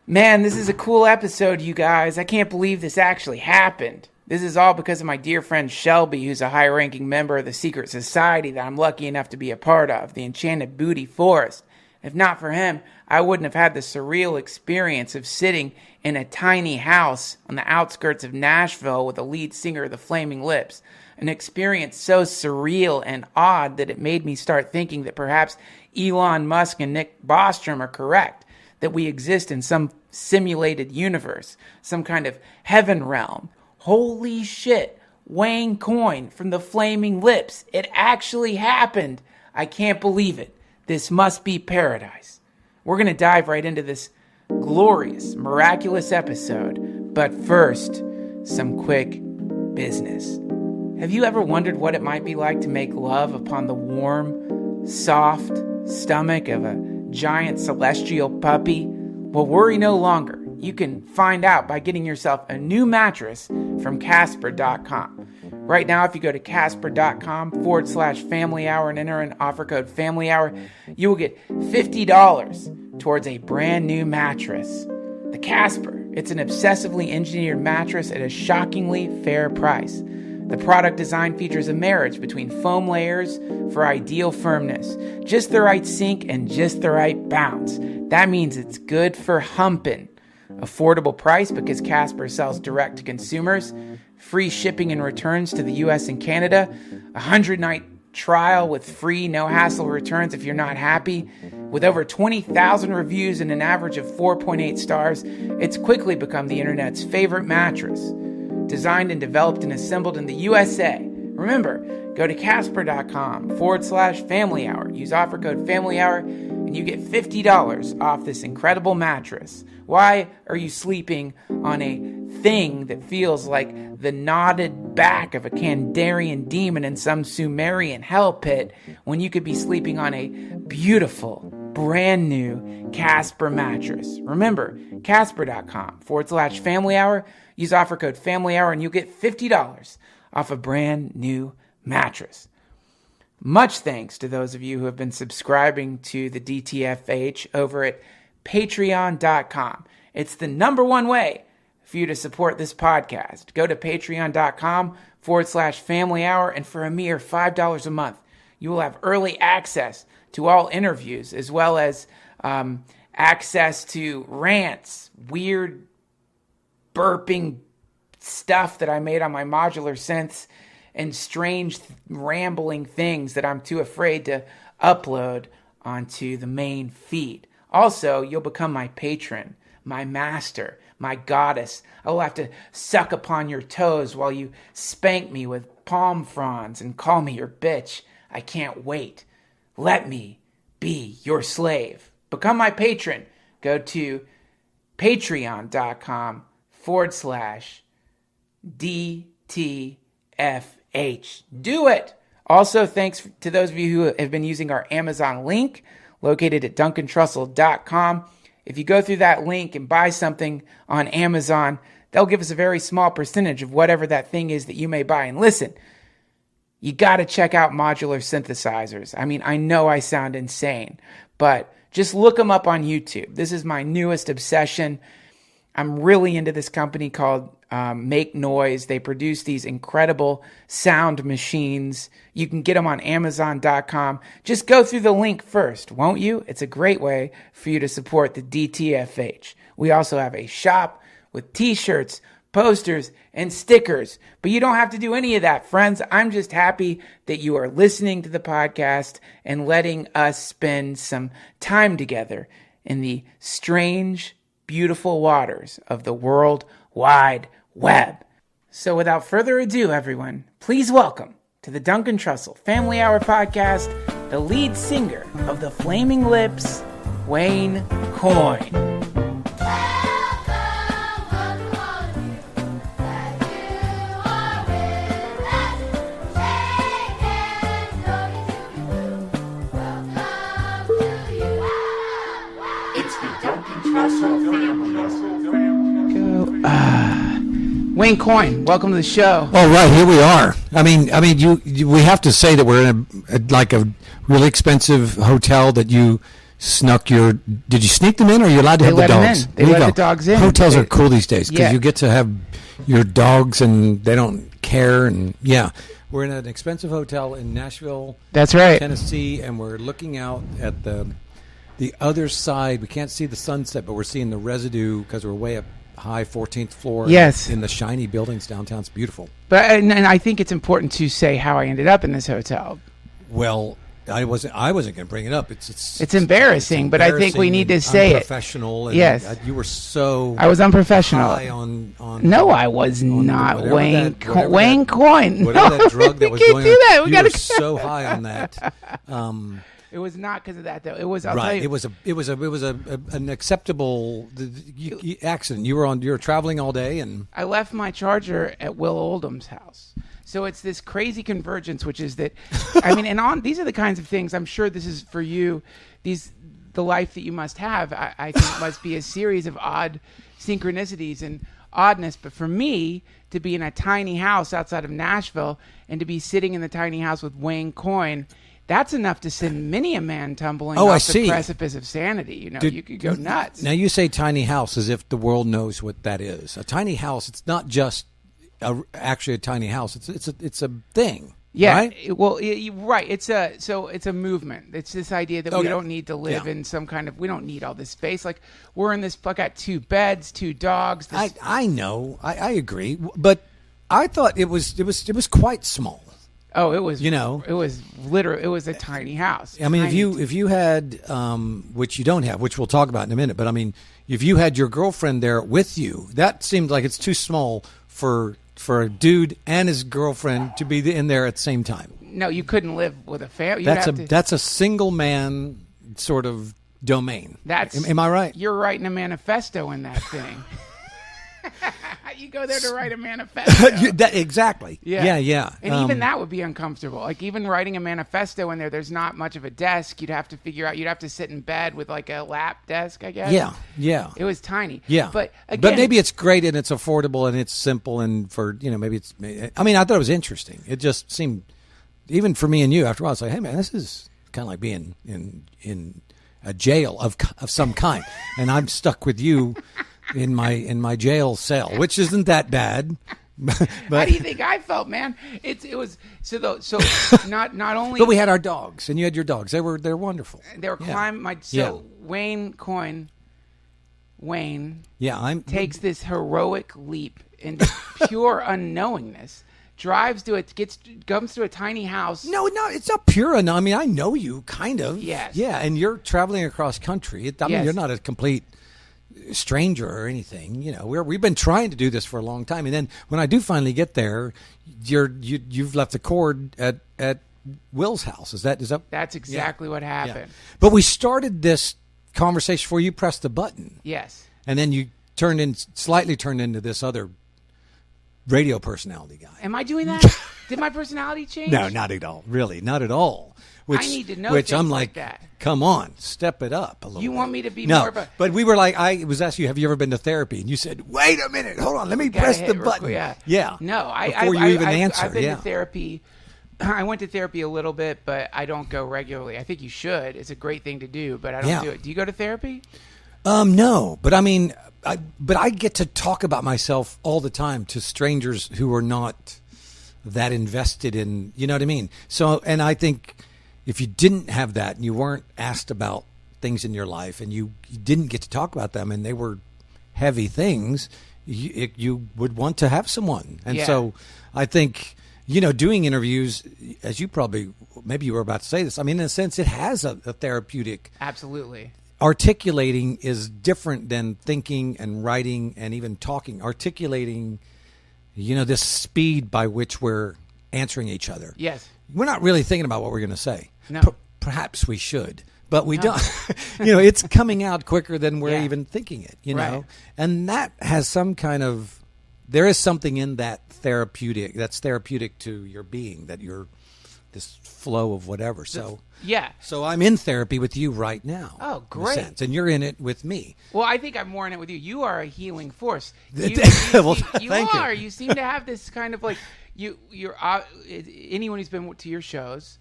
Man, this is a cool episode, you guys. I can't believe this actually happened. This is all because of my dear friend Shelby, who's a high-ranking member of the secret society that I'm lucky enough to be a part of, the Enchanted Booty Forest. If not for him, I wouldn't have had the surreal experience of sitting in a tiny house on the outskirts of Nashville with the lead singer of the Flaming Lips. An experience so surreal and odd that it made me start thinking that perhaps Elon Musk and Nick Bostrom are correct, that we exist in some simulated universe, some kind of heaven realm. Holy shit, Wayne Coyne from the Flaming Lips. It actually happened. I can't believe it. This must be paradise. We're going to dive right into this glorious, miraculous episode. But first, some quick business. Have you ever wondered what it might be like to make love upon the warm, soft stomach of a giant celestial puppy? Well, worry no longer. You can find out by getting yourself a new mattress from Casper.com. Right now, if you go to Casper.com/Family Hour and enter an offer code Family Hour, you will get $50 towards a brand new mattress. The Casper, it's an obsessively engineered mattress at a shockingly fair price. The product design features a marriage between foam layers for ideal firmness, just the right sink and just the right bounce. That means it's good for humping. Affordable price because Casper sells direct to consumers, free shipping and returns to the US and Canada, 100-night trial with free no-hassle returns if you're not happy. With over 20,000 reviews and an average of 4.8 stars, it's quickly become the internet's favorite mattress. Designed and developed and assembled in the USA. Remember, go to Casper.com/Family Hour. Use offer code Family Hour and you get $50 off this incredible mattress. Why are you sleeping on a thing that feels like the knotted back of a Kandarian demon in some Sumerian hell pit when you could be sleeping on a beautiful, brand new Casper mattress? Remember, Casper.com/Family Hour. Use offer code Family Hour and you'll get $50 off a brand new mattress. Much thanks to those of you who have been subscribing to the DTFH over at Patreon.com. It's the number one way for you to support this podcast. Go to Patreon.com/Family Hour, and for a mere $5 a month, you will have early access to all interviews, as well as access to rants, weird burping stuff that I made on my modular synths, and strange rambling things that I'm too afraid to upload onto the main feed. Also, you'll become my patron, my master, my goddess. I will have to suck upon your toes while you spank me with palm fronds and call me your bitch. I can't wait. Let me be your slave. Become my patron. Go to patreon.com/DTFH. Do it! Also, thanks to those of you who have been using our Amazon link, located at DuncanTrussell.com. If you go through that link and buy something on Amazon, they'll give us a very small percentage of whatever that thing is that you may buy. And listen, you got to check out modular synthesizers. I mean, I know I sound insane, but just look them up on YouTube. This is my newest obsession. I'm really into this company called Make Noise. They produce these incredible sound machines. You can get them on Amazon.com. Just go through the link first, won't you? It's a great way for you to support the DTFH. We also have a shop with t-shirts, posters, and stickers. But you don't have to do any of that, friends. I'm just happy that you are listening to the podcast and letting us spend some time together in the strange, beautiful waters of the World Wide Web. So without further ado, everyone, please welcome to the Duncan Trussell Family Hour podcast, the lead singer of the Flaming Lips, Wayne Coyne. Wayne Coyne, welcome to the show. Oh, right, here we are. I mean, we have to say that we're in a really expensive hotel that you Did you sneak them in, or are you allowed to have the dogs? They let the dogs in. Hotels are cool these days because you get to have your dogs and they don't care. And we're in an expensive hotel in Nashville, that's right, Tennessee, and we're looking out at the other side. We can't see the sunset, but we're seeing the residue because we're way up high, 14th floor. Yes, in the shiny buildings downtown. It's beautiful. But and I think it's important to say how I ended up in this hotel. Well, I wasn't going to bring it up. It's embarrassing, but I think we need to say it. Unprofessional. And yes, you were so. I was unprofessional. High on no, I was not. Wayne COYNE. Whatever that drug that was going on. You were so high on that. It was not because of that, though. It was. I'll right. tell you. It was an acceptable accident. You were traveling all day, and I left my charger at Will Oldham's house. So it's this crazy convergence, which is that, I mean, these are the kinds of things, I'm sure this is for you, the life that you must have, I think must be a series of odd synchronicities and oddness. But for me, to be in a tiny house outside of Nashville and to be sitting in the tiny house with Wayne COYNE, that's enough to send many a man tumbling off the precipice of sanity. You could go nuts. Now, you say tiny house as if the world knows what that is. A tiny house, it's not just actually a tiny house. It's a thing. Yeah. Right? Well, right. It's a movement. It's this idea that we don't need to live in some kind of. We don't need all this space. Like we're in this. I got 2 beds, 2 dogs. I know. I agree. But I thought it was quite small. Oh, it was. It was literally. It was a tiny house. I mean, if you had, which you don't have, which we'll talk about in a minute. But I mean, if you had your girlfriend there with you, that seemed like it's too small for a dude and his girlfriend to be in there at the same time. No, you couldn't live with a family. That's a single man sort of domain. Am I right? You're writing a manifesto in that thing. You go there to write a manifesto. Exactly. Yeah. And even that would be uncomfortable. Like even writing a manifesto in there's not much of a desk. You'd have to figure out. You'd have to sit in bed with like a lap desk, I guess. Yeah. It was tiny. Yeah. But again, but maybe it's great and it's affordable and it's simple and for maybe it's. I mean, I thought it was interesting. It just seemed, even for me and you, after a while, it's like, hey man, this is kind of like being in a jail of some kind, and I'm stuck with you. In my jail cell, which isn't that bad. But how do you think I felt, man? It was not only. But we had our dogs, and you had your dogs. They're wonderful. They were climbing. Wayne COYNE. Takes this heroic leap into pure unknowingness. Comes to a tiny house. No, it's not pure unknown. I mean, I know you kind of. Yes. Yeah, and you're traveling across country. I mean, you're not a complete stranger or anything. We've been trying to do this for a long time, and then when I do finally get there, you've left the cord at Will's house. Is that that's exactly what happened. Yeah. But we started this conversation before you pressed the button. Yes. And then you slightly turned into this other radio personality guy. Am I doing that? Did my personality change? No, not at all. Really, not at all. I need to know which things I'm like that. Come on, step it up a little. You bit. want me to be no, more of a... but we were like, I was asking you, have you ever been to therapy? And you said, wait a minute, hold on, let me press the button. Yeah. No, before you even answer. I've been to therapy. I went to therapy a little bit, but I don't go regularly. I think you should. It's a great thing to do, but I don't do it. Do you go to therapy? No, but I mean, I get to talk about myself all the time to strangers who are not that invested in, you know what I mean? So, and I think if you didn't have that and you weren't asked about things in your life and you didn't get to talk about them and they were heavy things, you would want to have someone. And so I think, doing interviews, as you maybe you were about to say this, I mean, in a sense, it has a therapeutic. Absolutely. Articulating is different than thinking and writing and even talking. Articulating, this speed by which we're answering each other. Yes. We're not really thinking about what we're going to say. No. Perhaps we should, but we don't. It's coming out quicker than we're even thinking it, Right. And that has some kind of, there is something in that that's therapeutic to your being, that you're this flow of whatever. So I'm in therapy with you right now. Oh, great. In a sense, and you're in it with me. Well, I think I'm more in it with you. You are a healing force. You Thank you. You seem to have this kind of like, you're anyone who's been to your shows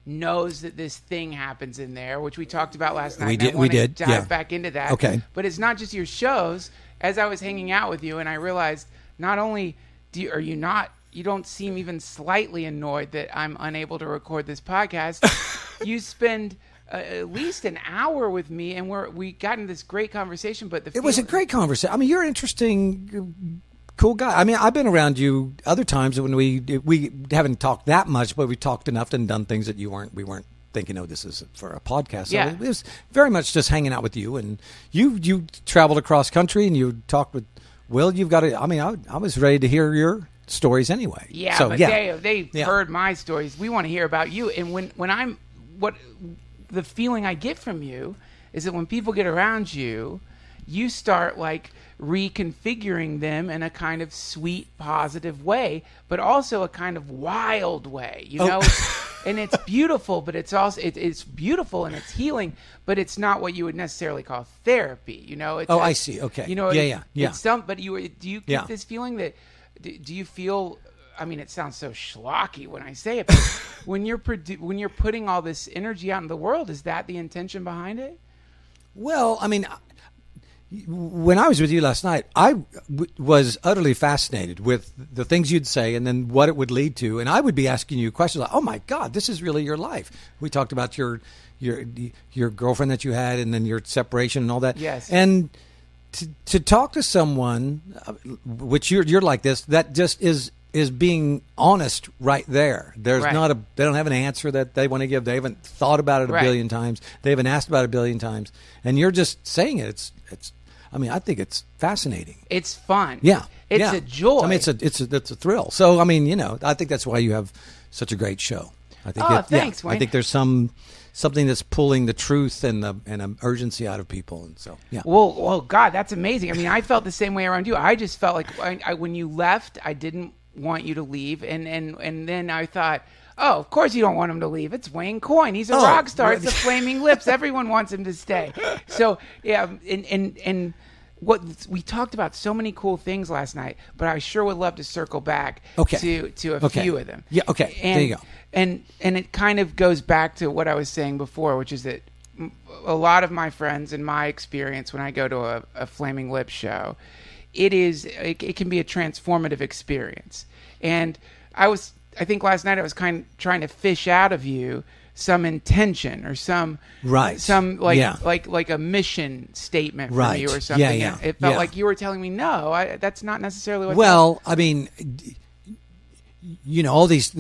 knows that this thing happens in there, which we talked about last night. We did. Dive back into that. Okay. But it's not just your shows. As I was hanging out with you, and I realized not only you don't seem even slightly annoyed that I'm unable to record this podcast. You spend at least an hour with me, and we got into this great conversation. But it was a great conversation. I mean, you're an interesting, cool guy. I mean, I've been around you other times when we haven't talked that much, but we talked enough and done things that we weren't thinking, oh, this is for a podcast. So yeah. It was very much just hanging out with you, and you traveled across country and you talked with Will. You've got to. I mean, I was ready to hear your stories anyway. Yeah, so, but they've heard my stories. We want to hear about you, and when the feeling I get from you is that when people get around you, you start like reconfiguring them in a kind of sweet, positive way, but also a kind of wild way, you know? And it's beautiful, but it's also, it's beautiful and it's healing, but it's not what you would necessarily call therapy, you know? It's I see. Okay. You know, yeah. It's but do you get this feeling that, do you feel, I mean, it sounds so schlocky when I say it, but when you're putting all this energy out in the world, is that the intention behind it? Well, I mean, when I was with you last night, I was utterly fascinated with the things you'd say and then what it would lead to. And I would be asking you questions like, oh, my God, this is really your life. We talked about your girlfriend that you had and then your separation and all that. Yes. And to talk to someone, which you're like this, that just is being honest right there. There's right. They don't have an answer that they want to give. They haven't thought about it a right. billion times. They haven't asked about it a billion times. And you're just saying it. I mean, I think it's fascinating. It's fun. Yeah. It's a joy. I mean, it's a thrill. So, I mean, you know, I think that's why you have such a great show. I think thanks, Wayne. I think there's something that's pulling the truth and an urgency out of people. And so, yeah. Well, God, that's amazing. I mean, I felt the same way around you. I just felt like when you left, I didn't want you to leave. And then I thought, oh, of course you don't want him to leave. It's Wayne COYNE. He's a rock star. It's the Flaming Lips. Everyone wants him to stay. So, yeah, and what we talked about so many cool things last night, but I sure would love to circle back to a few of them. Yeah, okay. There you go. And it kind of goes back to what I was saying before, which is that a lot of my friends and my experience when I go to a Flaming Lips show, it can be a transformative experience. And I think last night I was kind of trying to fish out of you some intention or some like a mission statement from you or something. Yeah. It felt like you were telling me, no, that's not necessarily what. Well, I mean, you know, all this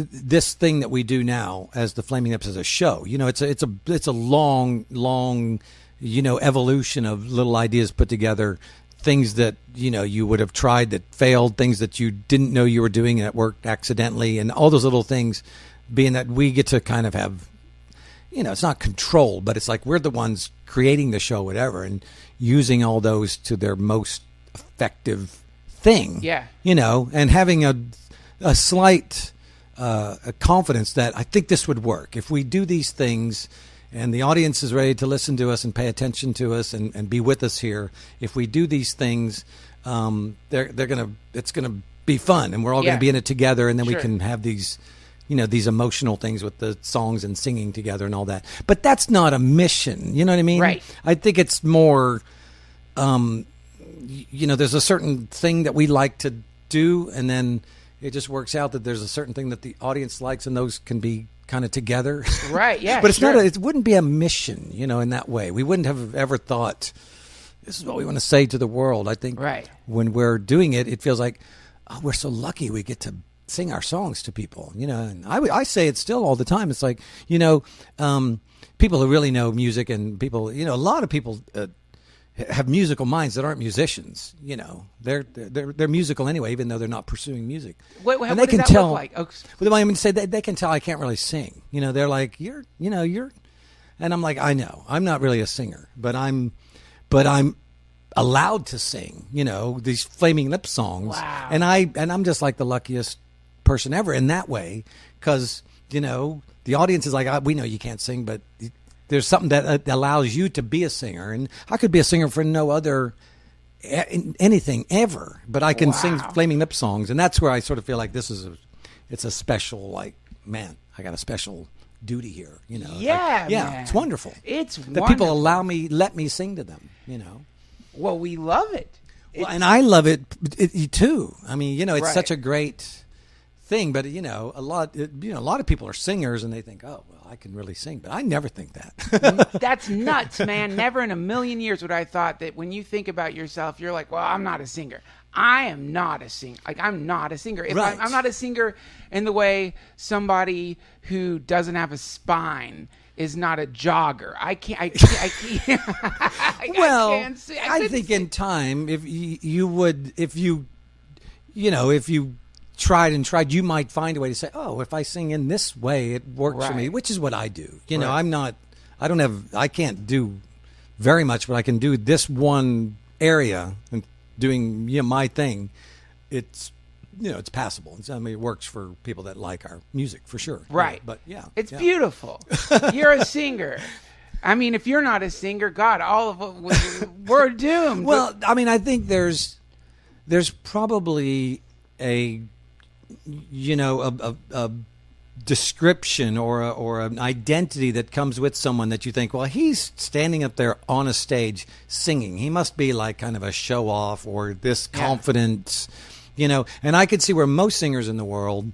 thing that we do now as the Flaming Lips as a show, you know, it's a long, you know, evolution of little ideas put together. Things that, you know, you would have tried that failed, things that you didn't know you were doing that worked accidentally, and all those little things, being that we get to kind of have, you know, it's not control, but it's like we're the ones creating the show, whatever, and using all those to their most effective thing. Yeah. You know, and having a slight a confidence that I think this would work. If we do these things and the audience is ready to listen to us and pay attention to us and be with us here, if we do these things, it's gonna be fun, and we're all gonna be in it together, and then we can have these, you know, these emotional things with the songs and singing together and all that. But that's not a mission, you know what I mean? Right. I think it's more, you know, there's a certain thing that we like to do, and then it just works out that there's a certain thing that the audience likes, and those can be kind of together. Right, yeah. But it's not it wouldn't be a mission, you know, in that way. We wouldn't have ever thought this is what we want to say to the world. I think when we're doing it, it feels like, oh, we're so lucky we get to sing our songs to people, you know. And I say it still all the time. It's like, you know, people who really know music, and people, you know, a lot of people have musical minds that aren't musicians. You know, they're musical anyway, even though they're not pursuing music. What they can tell. Look like? Oh. Well, I mean, say they can tell I can't really sing. You know, they're like, you're, and I'm like, I know, I'm not really a singer, but I'm allowed to sing. You know, these Flaming Lips songs, wow. and I'm just like the luckiest person ever in that way, because, you know, the audience is like, we know you can't sing, but there's something that allows you to be a singer. And I could be a singer for no other anything ever, but I can sing Flaming Lips songs. And that's where I sort of feel like it's a special, like, man, I got a special duty here. You know, Yeah, yeah, man. it's wonderful. It's that wonderful. people let me sing to them. You know, Well, we love it. well, and I love it too. I mean, you know, it's Right. such a great thing. But you know, a lot of people are singers and they think, oh, well, I can really sing. But I never think that. That's nuts, man. Never in a million years would I thought that when you think about yourself, you're like, well, I'm not a singer. I am not a singer. Like, I'm not a singer. If Right. I'm not a singer in the way somebody who doesn't have a spine is not a jogger. I can't. Well, I can't sing. I think in time, if you tried, you might find a way to say, oh, if I sing in this way, it works for me, Right. which is what I do. You know, Right. I can't do very much, but I can do this one area and doing my thing. It's passable. I mean, it works for people that like our music for sure. Right. But yeah, It's yeah. beautiful. You're a singer. I mean, if you're not a singer, God, all of we're doomed. Well, I mean, I think there's probably a description or an identity that comes with someone that you think, well, he's standing up there on a stage singing. He must be like kind of a show off or this confidence, And I could see where most singers in the world,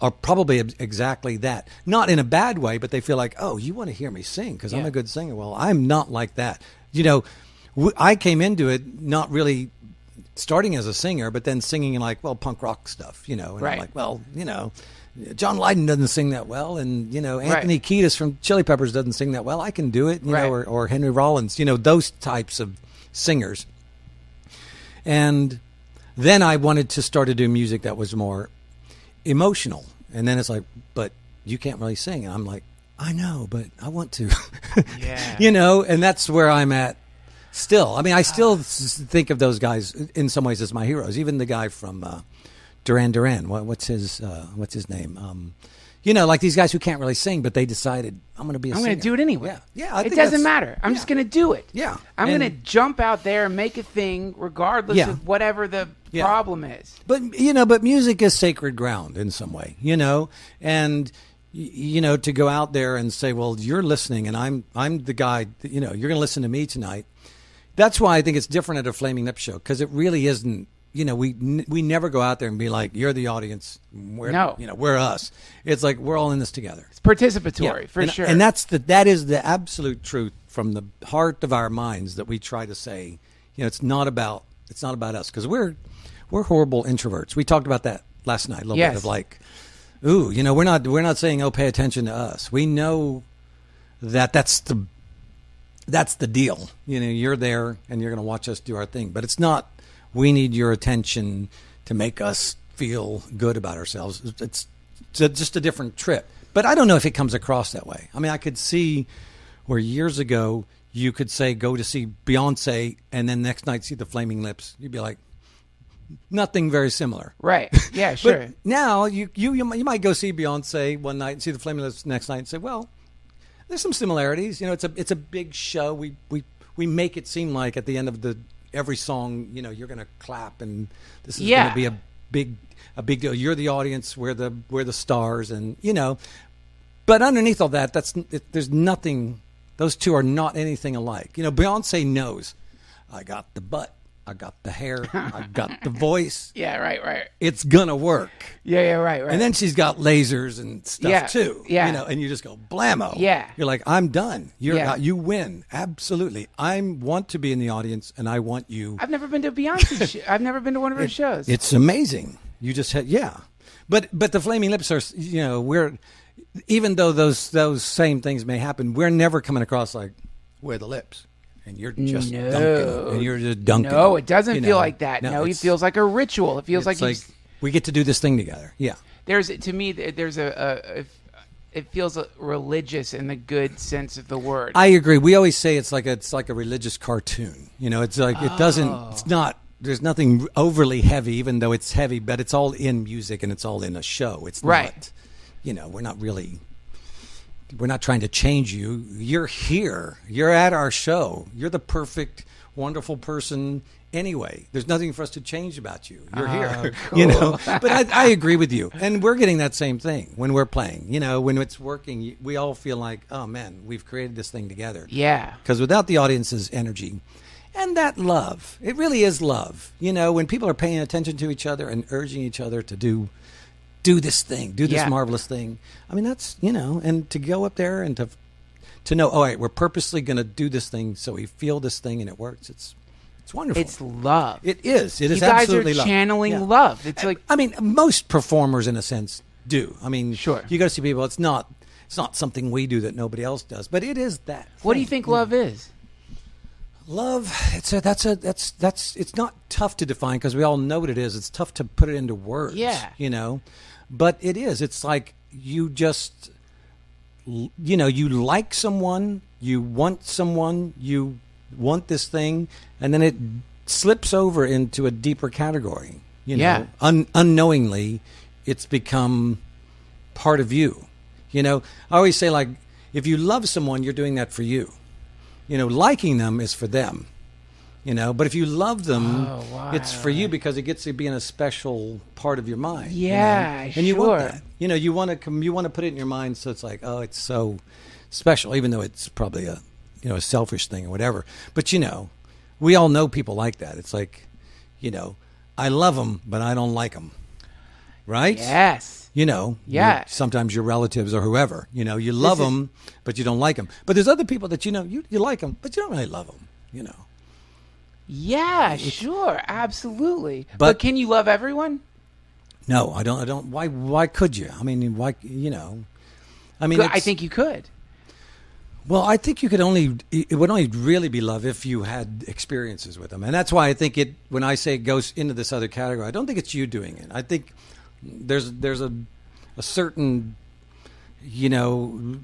are probably exactly that. Not in a bad way, but they feel like, oh, you want to hear me sing because I'm a good singer. Well, I'm not like that. I came into it not really starting as a singer, but then singing like, punk rock stuff, and Right. I'm like, John Lydon doesn't sing that well, and Anthony Kiedis from Chili Peppers doesn't sing that well. I can do it, Right. or Henry Rollins, those types of singers. And then I wanted to start to do music that was more emotional, and then it's like, but you can't really sing. And I'm like, I know, but I want to, Yeah. and that's where I'm at. Still, I mean, I still think of those guys in some ways as my heroes. Even the guy from Duran Duran. What's his name? Like these guys who can't really sing, but they decided I'm going to be a singer. I'm going to do it anyway. Yeah. I It think doesn't that's- matter. I'm just going to do it. Yeah. I'm And- going to jump out there and make a thing regardless Yeah. of whatever the Yeah. problem is. But but music is sacred ground in some way, and to go out there and say, well, you're listening, and I'm the guy. You're going to listen to me tonight. That's why I think it's different at a Flaming Lips show, because it really isn't. We never go out there and be like, you're the audience. We're us. It's like we're all in this together. It's participatory, for and, sure. And that is the absolute truth from the heart of our minds that we try to say. It's not about us, because we're horrible introverts. We talked about that last night a little bit of like, ooh, we're not saying, oh, pay attention to us. We know that's the deal. You're there and you're going to watch us do our thing, but it's not. We need your attention to make us feel good about ourselves. It's just a different trip. But I don't know if it comes across that way. I mean, I could see where years ago you could say go to see Beyonce and then next night see the Flaming Lips. You'd be like, nothing very similar. Right. Yeah, sure. But now you might go see Beyonce one night and see the Flaming Lips next night and say, well, there's some similarities. It's a big show. We make it seem like at the end of every song, you're going to clap and this is going to be a big deal. You're the audience. We're the stars, and But underneath all that, there's nothing. Those two are not anything alike. Beyonce knows. I got the butt. I got the hair. I got the voice. Yeah, right. It's gonna work. Yeah, right. And then she's got lasers and stuff too. Yeah. And you just go blammo. Yeah. You're like, I'm done. You win. Absolutely. I want to be in the audience, and I want you. I've never been to a Beyonce I've never been to one of her shows. It's amazing. You just had But the Flaming Lips are we're, even though those same things may happen, we're never coming across like we're the Lips. And you're just Duncan. And you're just Duncan. No, it doesn't feel like that. No, it feels like a ritual. It feels like we get to do this thing together. Yeah. To me, there's it feels religious in the good sense of the word. I agree. We always say it's like a religious cartoon. It's like it doesn't. It's not. There's nothing overly heavy, even though it's heavy. But it's all in music and it's all in a show. It's right. Not. We're not really. We're not trying to change you. You're here. You're at our show. You're the perfect wonderful person anyway. There's nothing for us to change about you. You're here, cool. you know. But I agree with you. And we're getting that same thing when we're playing. You know, when it's working, we all feel like, oh, man, we've created this thing together. Yeah. Because without the audience's energy and that love, it really is love. You know, when people are paying attention to each other and urging each other to do this thing, do this marvelous thing. I mean, that's, you know, and to go up there and to know, all right, we're purposely going to do this thing so we feel this thing and it works. It's wonderful. It's love. It is. It is you guys absolutely are love. channeling love. It's like, I mean, most performers, in a sense, do. I mean, sure. You go to see people. It's not something we do that nobody else does, but it is that. What do you think love is? Love. It's not tough to define because we all know what it is. It's tough to put it into words. Yeah. You know, but it is. It's like you just, you know, you like someone, you want this thing, and then it slips over into a deeper category. You know, unknowingly, it's become part of you. You know, I always say, like, if you love someone, you're doing that for you. You know, liking them is for them. You know, but if you love them, it's for you because it gets to be in a special part of your mind. Yeah, you know? And you want that. You know, you want to put it in your mind so it's like, oh, it's so special, even though it's probably a selfish thing or whatever. But, you know, we all know people like that. It's like, you know, I love them, but I don't like them. Right? Yes. You know, sometimes your relatives or whoever, you know, you love them, but you don't like them. But there's other people that, you know, you like them, but you don't really love them, you know. Yeah, sure. Absolutely. But can you love everyone? No, I don't. Why could you? I mean, why, you know, I mean, I think you could. Well, I think it would only really be love if you had experiences with them. And that's why I think when I say it goes into this other category, I don't think it's you doing it. I think there's a certain, you know,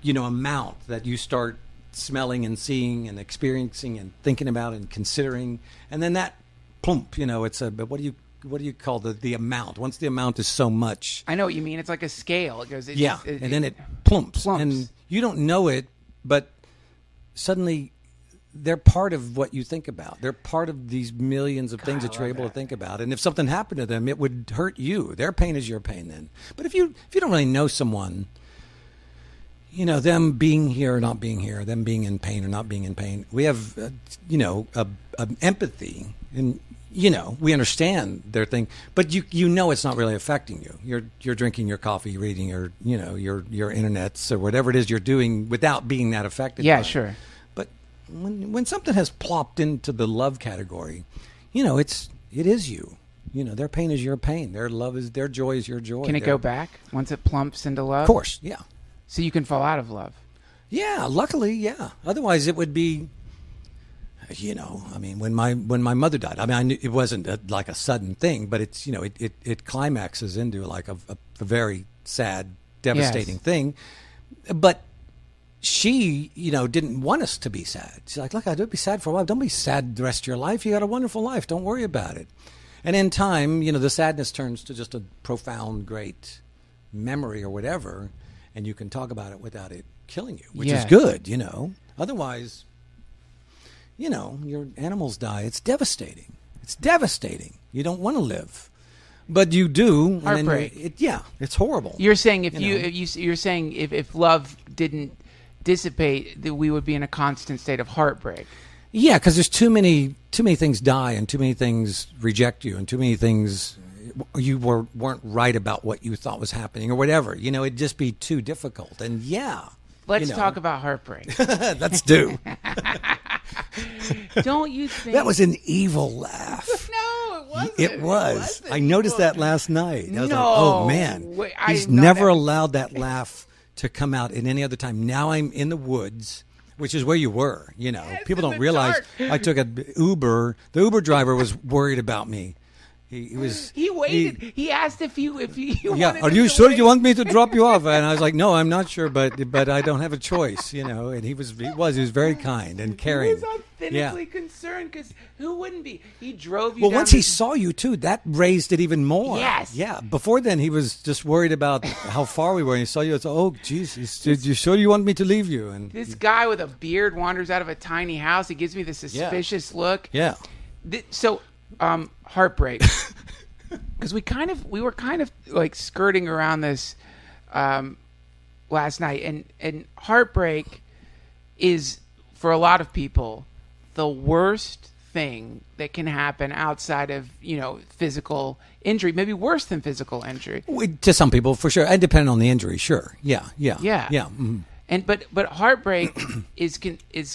amount that you start smelling and seeing and experiencing and thinking about and considering. And then that plump, you know, but what do you call the amount? Once the amount is so much. I know what you mean. It's like a scale. It goes, and then it plumps. And you don't know it, but suddenly they're part of what you think about. They're part of these millions of things that you're able to think about. And if something happened to them, it would hurt you. Their pain is your pain then. But if you don't really know someone, you know, them being here or not being here, them being in pain or not being in pain, we have, you know, empathy. And, you know, we understand their thing, but you know it's not really affecting you. You're drinking your coffee, reading your, you know, your internets or whatever it is you're doing without being that affected. Yeah, sure. But when something has plopped into the love category, you know, it is you. You know, their pain is your pain. Their joy is your joy. Can it go back once it plumps into love? Of course, yeah. So you can fall out of love. Yeah, luckily, yeah. Otherwise, it would be. You know, I mean, when my mother died, I mean, I knew it wasn't like a sudden thing, but it's, you know, it climaxes into like a very sad, devastating thing. But she, you know, didn't want us to be sad. She's like, look, I'd be sad for a while. Don't be sad the rest of your life. You got a wonderful life. Don't worry about it. And in time, you know, the sadness turns to just a profound, great memory or whatever, and you can talk about it without it killing you, which is good, you know. Otherwise, you know, your animals die. It's devastating. It's devastating. You don't want to live, but you do. Heartbreak. And it's horrible. You're saying you're saying if love didn't dissipate, that we would be in a constant state of heartbreak. Yeah, because there's too many things die, and too many things reject you, and too many things you weren't right about what you thought was happening or whatever. You know, it'd just be too difficult. And let's talk about heartbreak. Let's do. Don't you think that was an evil laugh? No, it wasn't. It was. I noticed that last night. I was like, oh man, he's not never allowed that laugh to come out at any other time. Now I'm in the woods, which is where you were. You know, people don't realize. I took an Uber. The Uber driver was worried about me. He was. He waited. He asked if you Yeah. wanted Are him you to sure wait. you want me to drop you off? And I was like, no, I'm not sure, but I don't have a choice, And he was very kind and caring. He was authentically concerned because who wouldn't be? He drove you. Well, down once he saw you too, that raised it even more. Yes. Yeah. Before then, he was just worried about how far we were. And he saw you. It's oh, Jesus, you sure you want me to leave you? And this guy with a beard wanders out of a tiny house. He gives me the suspicious look. Yeah. So, Heartbreak. Because we were kind of like skirting around this last night, and Heartbreak is for a lot of people the worst thing that can happen outside of physical injury, maybe worse than physical injury. To some people, for sure, and depending on the injury, sure, yeah. Mm-hmm. And but Heartbreak is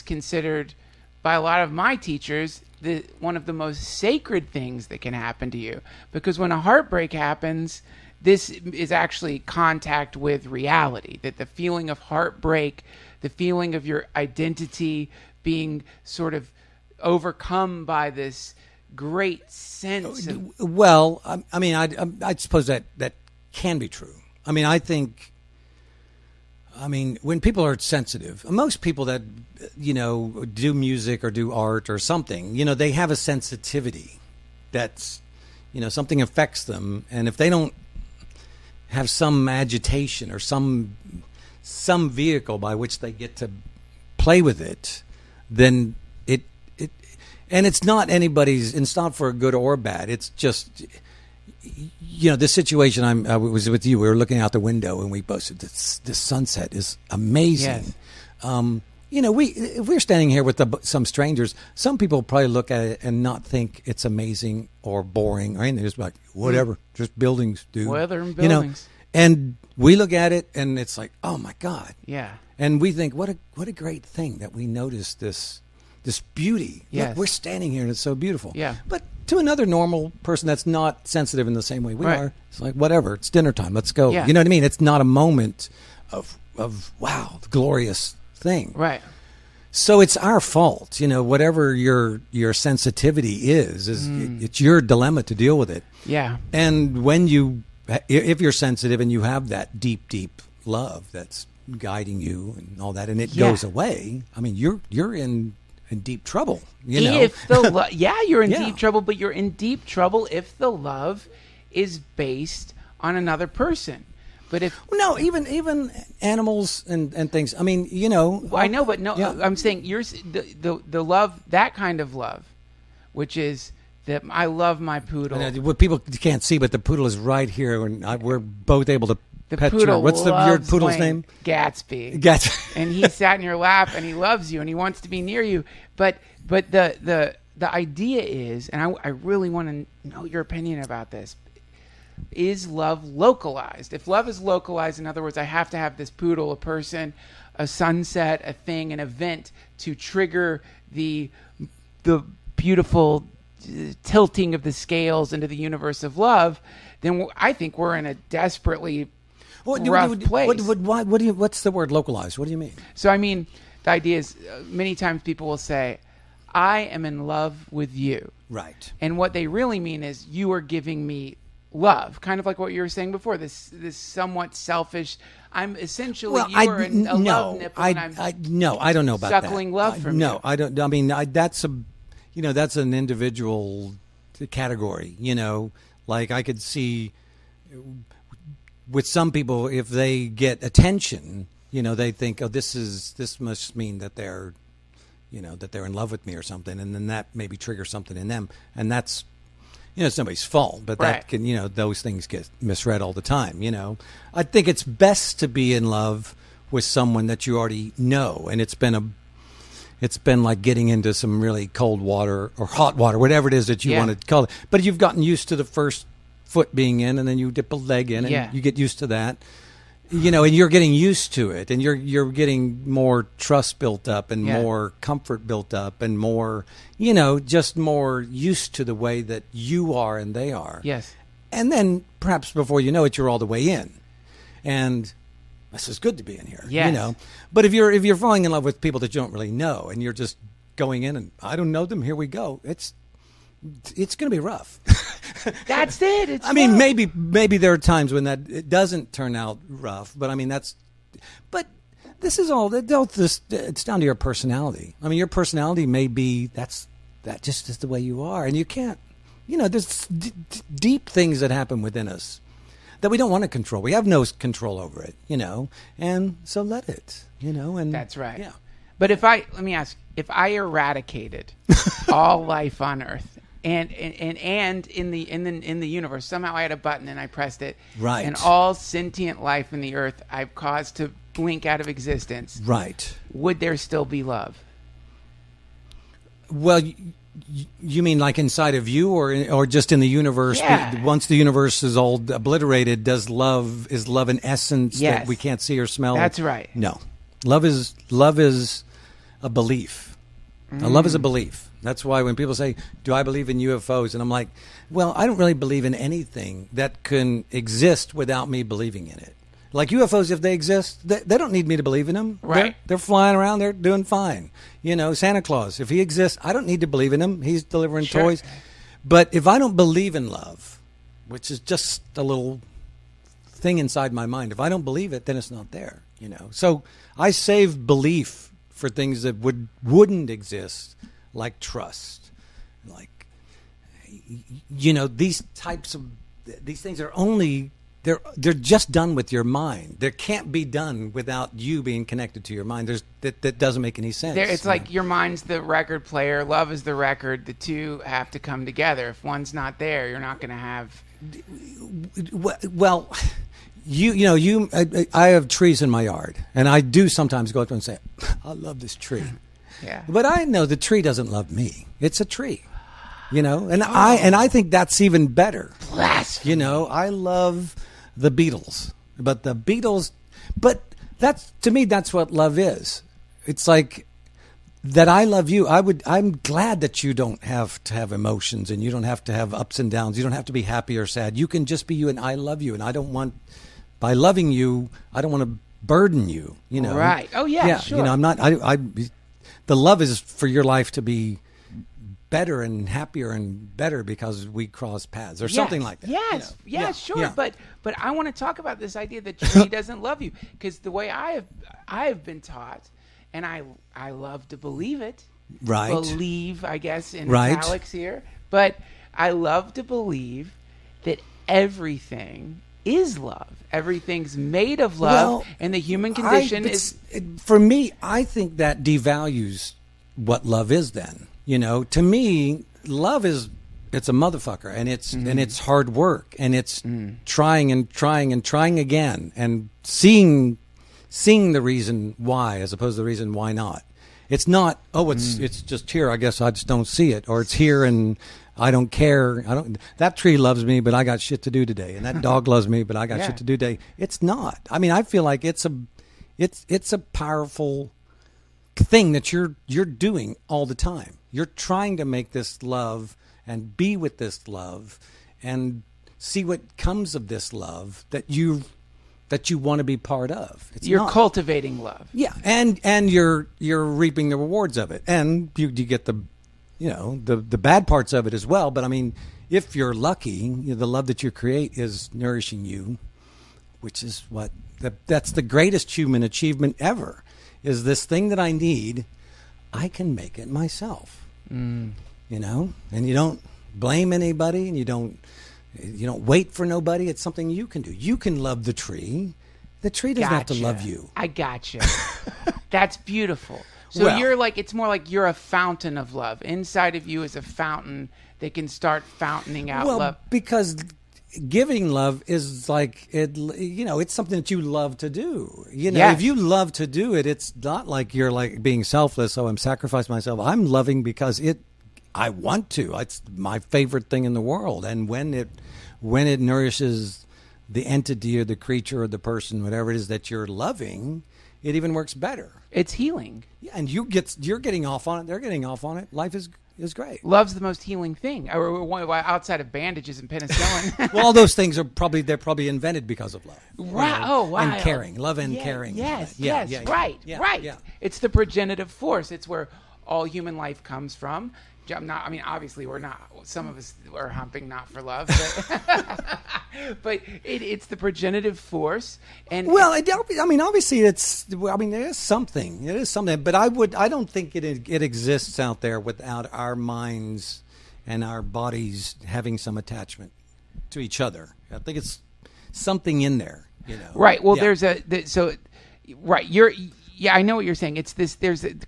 considered by a lot of my teachers one of the most sacred things that can happen to you, because when a heartbreak happens, this is actually contact with reality. That the feeling of heartbreak, the feeling of your identity being sort of overcome by this great sense of... Well, I mean, I suppose that can be true. I mean, when people are sensitive, most people that, do music or do art or something, they have a sensitivity that's, something affects them. And if they don't have some agitation or some vehicle by which they get to play with it, then and it's not it's not for good or bad. It's just... the situation I was with you, we were looking out the window and we both said, this sunset is amazing. Yes. If we're standing here with some strangers, some people probably look at it and not think it's amazing or boring or anything. They're just like, whatever, just buildings, dude. Weather and buildings. And we look at it and it's like, oh my God. Yeah. And we think, what a great thing that we noticed this beauty. Yes. Look, we're standing here and it's so beautiful. Yeah. But to another normal person that's not sensitive in the same way we are, it's like, whatever, it's dinner time, let's go. Yeah. You know what I mean? It's not a moment of wow, the glorious thing. Right. So it's our fault, whatever your sensitivity is it's your dilemma to deal with it. Yeah. And if you're sensitive and you have that deep, deep love that's guiding you and all that, and it goes away, I mean, you're in deep trouble, If you're in deep trouble, but you're in deep trouble if the love is based on another person. But if even animals and things. I mean, I know, but no, I'm saying the love, that kind of love, which is that I love my poodle. What people can't see, but the poodle is right here, and we're both able to. The pet poodle her. What's your poodle's name? Gatsby. Gatsby. And he sat in your lap, and he loves you, and he wants to be near you. But the idea is, and I really want to know your opinion about this. Is love localized? If love is localized, in other words, I have to have this poodle, a person, a sunset, a thing, an event to trigger the beautiful tilting of the scales into the universe of love, then I think we're in a desperately rough place. What's the word localized? What do you mean? So, I mean, the idea is many times people will say, I am in love with you. Right. And what they really mean is you are giving me love, kind of like what you were saying before, this somewhat selfish, I'm essentially, love nipple, and I don't know about that. Suckling love from you. No, I don't. I mean, that's an individual category, like I could see with some people, if they get attention, they think, oh, this must mean that they're in love with me or something. And then that maybe triggers something in them. And that's, it's nobody's fault, but that can, those things get misread all the time. I think it's best to be in love with someone that you already know. And it's been like getting into some really cold water or hot water, whatever it is that you want to call it. But you've gotten used to the first foot being in, and then you dip a leg in, and you get used to that. And you're getting used to it, and you're getting more trust built up and more comfort built up and more, just more used to the way that you are and they are. Yes. And then perhaps before you know it, you're all the way in. And this is good to be in here. Yes. But if you're falling in love with people that you don't really know and you're just going in and I don't know them, here we go. It's going to be rough. That's it. It's I mean, love. maybe there are times when it doesn't turn out rough, but I mean but this is all it's down to your personality. I mean, your personality may be that just is the way you are, and you can't. There's deep things that happen within us that we don't want to control. We have no control over it, and so let it, and That's right. Yeah. But let me ask, if I eradicated all life on Earth and in the universe, somehow I had a button and I pressed it, Right. and all sentient life in the Earth I've caused to blink out of existence, Right. would there still be love? Well, you mean like inside of you, or just in the universe? Yeah. Once the universe is all obliterated, is love an essence Yes. that we can't see or smell? That's right. No, love is a belief. Love is a belief. That's why when people say, "Do I believe in UFOs?" and I'm like, "Well, I don't really believe in anything that can exist without me believing in it." Like UFOs, if they exist, they don't need me to believe in them. Right. They're flying around. They're doing fine. Santa Claus, if he exists, I don't need to believe in him. He's delivering Sure. toys. But if I don't believe in love, which is just a little thing inside my mind, if I don't believe it, then it's not there. So I save belief for things that wouldn't exist, like trust, like these things are only. They're just done with your mind. They can't be done without you being connected to your mind. That doesn't make any sense. It's like your mind's the record player, love is the record. The two have to come together. If one's not there, you're not going to have. Well, I have trees in my yard, and I do sometimes go up and say, "I love this tree," Yeah. but I know the tree doesn't love me. It's a tree, and I think that's even better. Blasphemy. I love the Beatles, but to me, that's what love is. It's like that. I love you. I'm glad that you don't have to have emotions, and you don't have to have ups and downs. You don't have to be happy or sad. You can just be you, and I love you. And I don't want, by loving you, I don't want to burden you. Right. Oh yeah. Sure. I'm not. The love is for your life to be better and happier and better because we cross paths or something like that. Yes, sure. Yeah. But I want to talk about this idea that tree doesn't love you, because the way I have been taught, and I love to believe it. Right. Believe, I guess, in Right. italics here. But I love to believe that everything is love. Everything's made of love, Well, and the human condition for me, I think that devalues what love is then. To me, love it's a motherfucker, and it's hard work, and it's trying and trying and trying again, and seeing the reason why as opposed to the reason why not. It's not, it's just here, I guess I just don't see it, or it's here and I don't care. That tree loves me, but I got shit to do today, and that dog loves me, but I got shit to do today. It's not. I mean, I feel like it's a powerful thing that you're doing all the time. You're trying to make this love and be with this love and see what comes of this love that you want to be part of. you're cultivating love. Yeah, and you're reaping the rewards of it, and you get the bad parts of it as well. But I mean, if you're lucky, the love that you create is nourishing you, which is that's the greatest human achievement ever. Is this thing that I need, I can make it myself. And you don't blame anybody, and you don't wait for nobody. It's something you can do. You can love the tree. The tree doesn't have to love you. I gotcha. That's beautiful. So it's more like you're a fountain of love. Inside of you is a fountain that can start fountaining out love. Because giving love is like it's something that you love to do. If you love to do it, it's not like you're like being selfless. Oh, I'm sacrificing myself. I'm loving because I want to. It's my favorite thing in the world. And when it nourishes the entity or the creature or the person, whatever it is that you're loving, it even works better. It's healing. Yeah, and you're getting off on it. They're getting off on it. Life is great. Love's the most healing thing, or outside of bandages and penicillin. Well, all those things they're probably invented because of love. Right. Oh, wow. And caring, love and caring. Yes. Yeah. Right. Yeah, Right. yeah. It's the progenitive force. It's where all human life comes from. I'm not. I mean, obviously, we're not. Some of us are humping not for love, but it's the progenitive force. And well, I mean, obviously, it's. I mean, there is something. It is something, but I don't think it exists out there without our minds and our bodies having some attachment to each other. I think it's something in there. Right. Well, there's right. Yeah, I know what you're saying. It's this.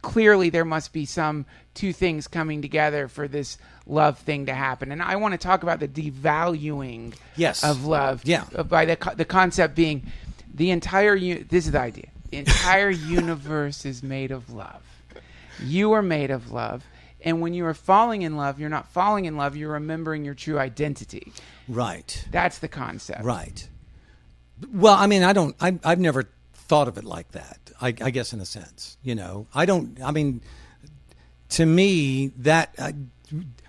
Clearly there must be some two things coming together for this love thing to happen, and I want to talk about the devaluing of love. Yeah. By the concept being the entire. This is the idea. The entire universe is made of love. You are made of love, and when you are falling in love, you're not falling in love. You're remembering your true identity. Right. That's the concept. Right. Well, I mean, I've never thought of it like that. I guess in a sense, I mean, to me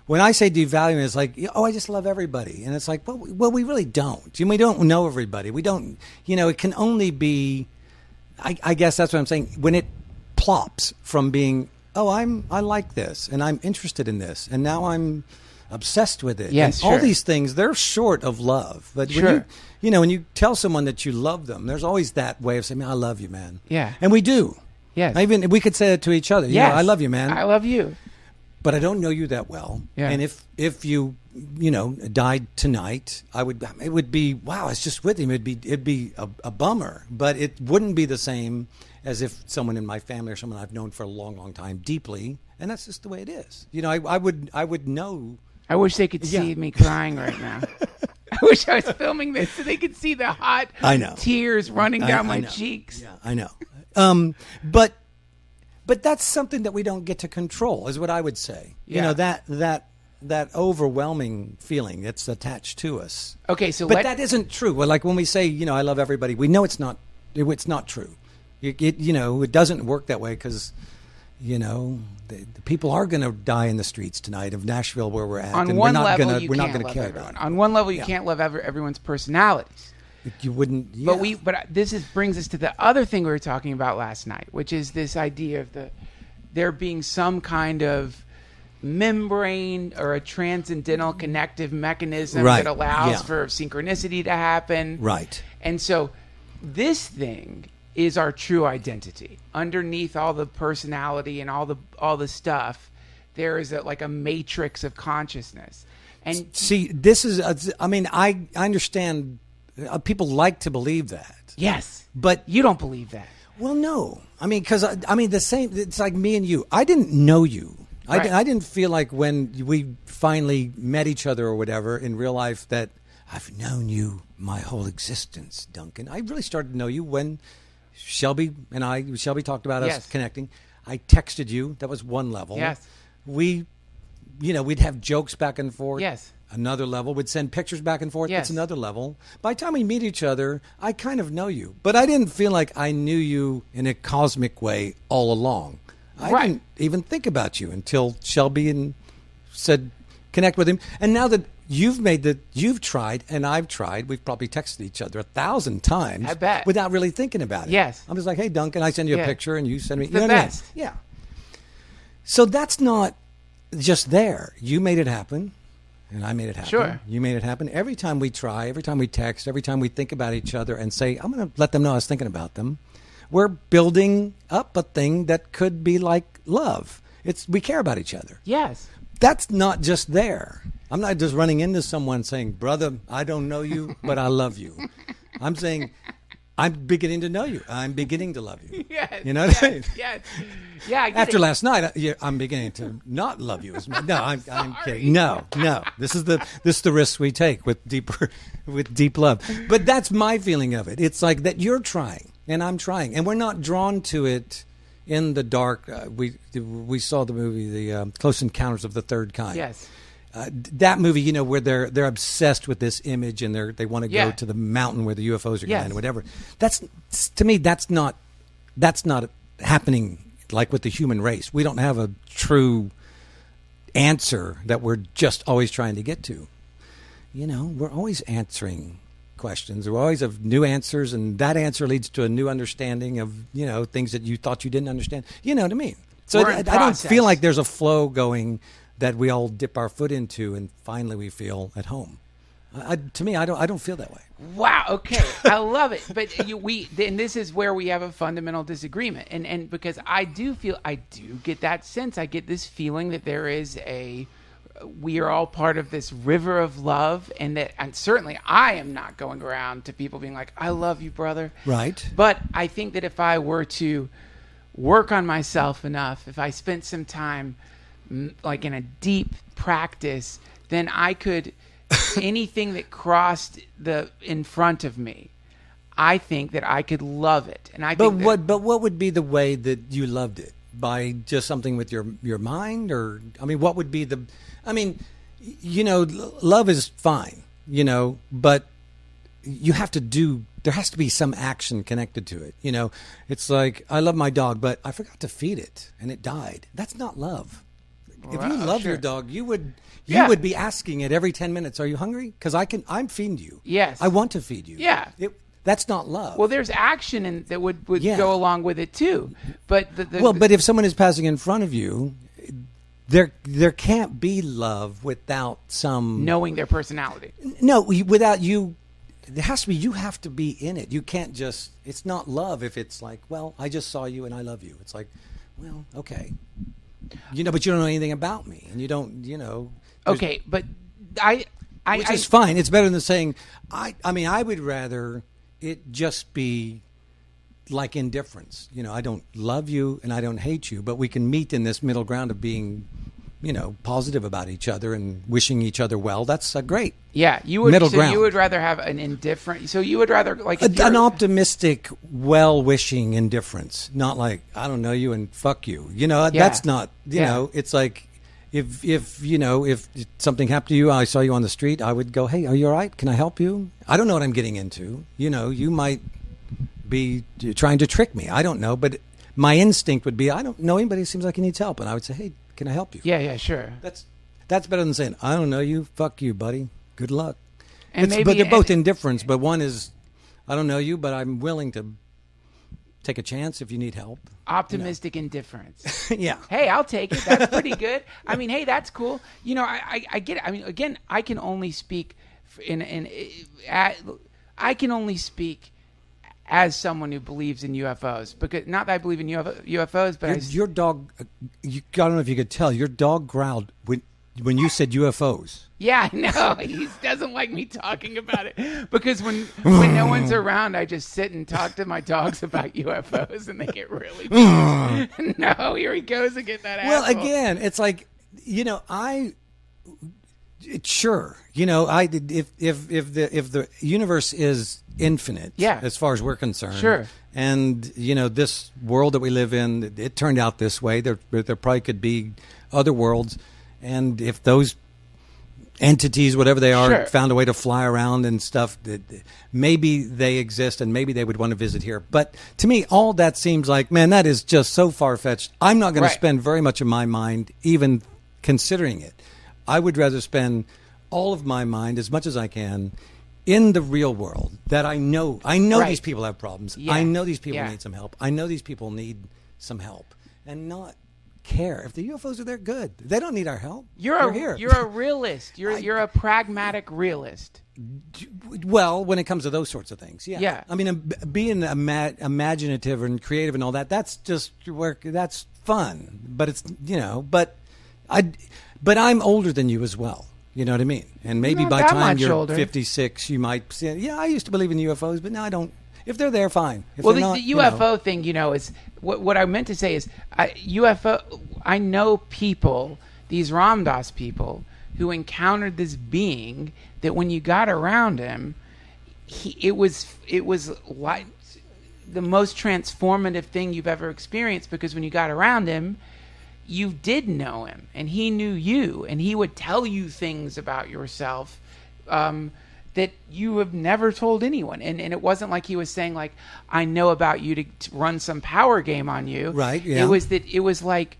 when I say devaluing, it's like, oh, I just love everybody. And it's like, well, we really don't. We don't know everybody. We don't, it can only be, I guess that's what I'm saying. When it plops from being, oh, I like this and I'm interested in this. And now I'm obsessed with it. Yes, and all these things, they're short of love. But when when you tell someone that you love them, there's always that way of saying, man, I love you, man. Yeah. And we do. Yes. Even we could say it to each other. Yes. I love you, man. I love you. But I don't know you that well. Yeah. And if you, died tonight, it would be, wow, it's just with him. It'd be a bummer, but it wouldn't be the same as if someone in my family or someone I've known for a long, long time deeply. And that's just the way it is. I would know. I wish they could see me crying right now. I wish I was filming this so they could see the hot tears running down my cheeks. Yeah, I know. But that's something that we don't get to control, is what I would say. Yeah. That overwhelming feeling that's attached to us. Okay, so that isn't true. Well, like when we say, I love everybody, we know it's not true. It doesn't work that way because, the people are going to die in the streets tonight of Nashville where we're at. On and one we're not level, gonna, you we're not can't going to love care everyone. about it. On one level, you can't love everyone's personalities. You wouldn't. Yeah. But this brings us to the other thing we were talking about last night, which is this idea of there being some kind of membrane or a transcendental connective mechanism that allows for synchronicity to happen. Right. And so this thing is our true identity. Underneath all the personality and all the stuff, there is like a matrix of consciousness. And see, this is. I understand. People like to believe that. Yes, but you don't believe that. Well, no. Because the same. It's like me and you. I didn't know you. Right. I didn't feel like when we finally met each other or whatever in real life that I've known you my whole existence, Duncan. I really started to know you when Shelby talked about us connecting. I texted you. That was one level. Yes. We'd have jokes back and forth. Yes. Another level. We'd send pictures back and forth. Yes. That's another level. By the time we meet each other, I kind of know you. But I didn't feel like I knew you in a cosmic way all along. I didn't even think about you until Shelby said connect with him. And now that you've tried and I've tried, we've probably texted each other 1,000 times. I bet. Without really thinking about it. Yes. I'm just like, hey, Duncan, I send you a picture and you send me. It's the best. Yeah. So that's not just there. You made it happen. And I made it happen. Sure. You made it happen. Every time we try, every time we text, every time we think about each other and say, I'm going to let them know I was thinking about them, we're building up a thing that could be like love. We care about each other. Yes. That's not just there. I'm not just running into someone saying, brother, I don't know you, but I love you. I'm saying, I'm beginning to know you. I'm beginning to love you. Yes. You know what I mean? Yes. Yeah. After last night, I'm beginning to not love you as much. No, I'm kidding. No. This is the risk we take with deep love. But that's my feeling of it. It's like that you're trying and I'm trying, and we're not drawn to it in the dark. We saw the movie, the Close Encounters of the Third Kind. Yes. That movie, where they're obsessed with this image and they want to go to the mountain where the UFOs are going and whatever. That's, to me, that's not happening like with the human race. We don't have a true answer that we're just always trying to get to. We're always answering questions. We always have new answers, and that answer leads to a new understanding of, things that you thought you didn't understand. You know what I mean? So I don't feel like there's a flow going that we all dip our foot into, and finally we feel at home. To me, I don't feel that way. Wow. Okay, I love it. But and this is where we have a fundamental disagreement, and because I do get that sense. I get this feeling that we are all part of this river of love, and certainly I am not going around to people being like, "I love you, brother." Right. But I think that if I were to work on myself enough, if I spent some time, like in a deep practice, then I could. Anything that crossed in front of me, I think that I could love it. And but what would be the way that you loved it? By just something with your mind, or what would be the? Love is fine, but you have to do. There has to be some action connected to it. It's like, I love my dog, but I forgot to feed it and it died. That's not love. If you love your dog, you would be asking it every 10 minutes, "Are you hungry?" Because I'm feeding you. Yes. I want to feed you. Yeah. That's not love. Well, there's action that would go along with it too. But but if someone is passing in front of you, there can't be love without some knowing their personality. No, without you. There has to be. You have to be in it. You can't just. It's not love if it's like, "Well, I just saw you and I love you." It's like, well, okay. But you don't know anything about me, and you don't, Okay, but which is fine. It's better than saying, I would rather it just be like indifference. I don't love you and I don't hate you, but we can meet in this middle ground of being, positive about each other and wishing each other well. That's great. Yeah, you would. Middle so ground. You would rather have an indifferent. So you would rather like an optimistic, well-wishing indifference, not like, "I don't know you and fuck you." That's not. It's like if something happened to you, I saw you on the street, I would go, "Hey, are you all right? Can I help you?" I don't know what I'm getting into. You might be trying to trick me. I don't know, but my instinct would be, I don't know anybody who seems like he needs help, and I would say, "Hey, can I help you?" Yeah, sure. That's better than saying, "I don't know you, fuck you, buddy. Good luck." But they're both indifference, but one is, "I don't know you, but I'm willing to take a chance if you need help." Optimistic indifference. Yeah. Hey, I'll take it. That's pretty good. Hey, that's cool. I get it. Again, I can only speak I can only speak as someone who believes in UFOs, because not that I believe in UFOs, but your dog. I don't know if you could tell. Your dog growled when you said UFOs. Yeah, I know. He doesn't like me talking about it, because when no one's around, I just sit and talk to my dogs about UFOs, and they get really pissed. No, here he goes again. Well, again, it's like, sure, if the universe is infinite, as far as we're concerned, sure, and this world that we live in, it turned out this way. There probably could be other worlds, and if those entities, whatever they are, sure, found a way to fly around and stuff, that maybe they exist and maybe they would want to visit here. But to me, all that seems like, man, that is just so far-fetched. I'm not going to spend very much of my mind even considering it. I would rather spend all of my mind, as much as I can, in the real world, that I know these people have problems. Yeah. I know these people need some help. I know these people need some help, and not care. If the UFOs are there, good. They don't need our help. They're here. You're a realist. You're a pragmatic realist. Well, when it comes to those sorts of things, yeah. Being imaginative and creative and all that, that's just work. That's fun. But it's but I'm older than you as well. You know what I mean? And maybe by the time you're older. 56, you might say, "Yeah, I used to believe in UFOs, but now I don't." If they're there, fine. If well, they're not, the UFO thing, is what I meant to say is UFO. I know people, these Ram Dass people, who encountered this being that when you got around him, it was like the most transformative thing you've ever experienced, because when you got around him, you did know him and he knew you, and he would tell you things about yourself that you have never told anyone. And it wasn't like he was saying, like, "I know about you to run some power game on you." Right, yeah. It was like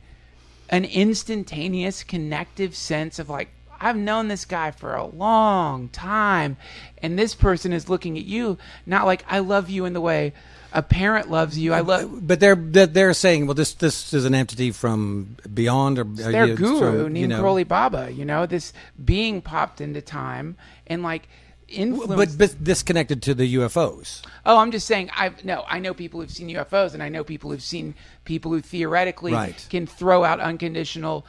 an instantaneous connective sense of like, I've known this guy for a long time, and this person is looking at you not like I love you in the way a parent loves you. But they're saying, well, this is an entity from beyond, or their guru named Crowley Baba. This being popped into time and like influenced. But disconnected to the UFOs. Oh, I'm just saying. I know people who've seen UFOs, and I know people who've seen people who theoretically can throw out unconditional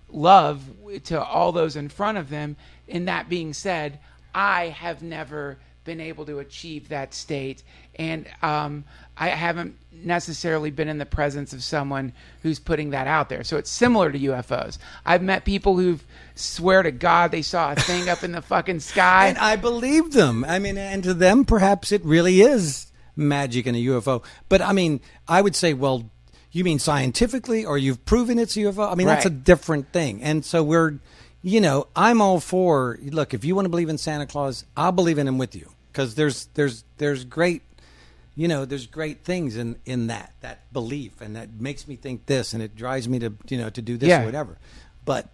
love to all those in front of them. And that being said, I have never been able to achieve that state, and I haven't necessarily been in the presence of someone who's putting that out there. So it's similar to UFOs. I've met people who swear to God they saw a thing up in the fucking sky, and I believe them. I mean, and to them, perhaps it really is magic in a UFO. But I mean, I would say, well, you mean scientifically, or you've proven it's a UFO? I mean, that's a different thing. And so I'm all for, look, if you want to believe in Santa Claus, I'll believe in him with you. Because there's great, there's great things in that belief, and that makes me think this, and it drives me to do this or whatever. But